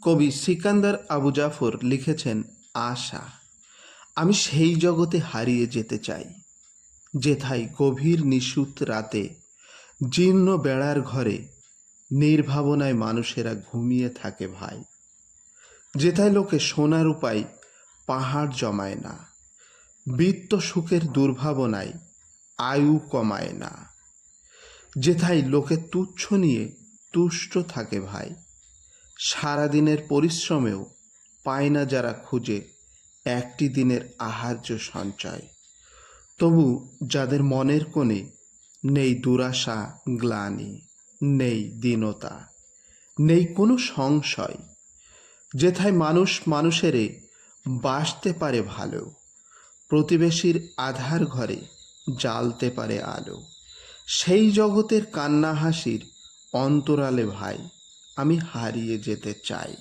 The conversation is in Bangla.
কবি সিকান্দার আবু জাফর লিখেছেন, আশা। আমি সেই জগতে হারিয়ে যেতে চাই, যেথায় গভীর নিশুত রাতে জীর্ণ বেড়ার ঘরে নির্ভাবনায় মানুষেরা ঘুমিয়ে থাকে ভাই। যেথায় লোকে সোনার উপায় পাহাড় জমায় না, বৃত্ত সুখের দুর্ভাবনায় আয়ু কমায় না। যেথায় লোকে তুচ্ছ নিয়ে তুষ্ট থাকে ভাই, সারাদিনের পরিশ্রমেও পায় না যারা খুঁজে একটি দিনের আহার্য সঞ্চয়। তবু যাদের মনের কোণে নেই দুরাশা গ্লানি, নেই দীনতা, নেই কোনো সংশয়, যেথায় মানুষ মানুষেরে বাসতে পারে ভালো, প্রতিবেশীর আধার ঘরে জ্বালতে পারে আলো, সেই জগতের কান্না হাসির অন্তরালে ভাই আমি হারিয়ে যেতে চাই।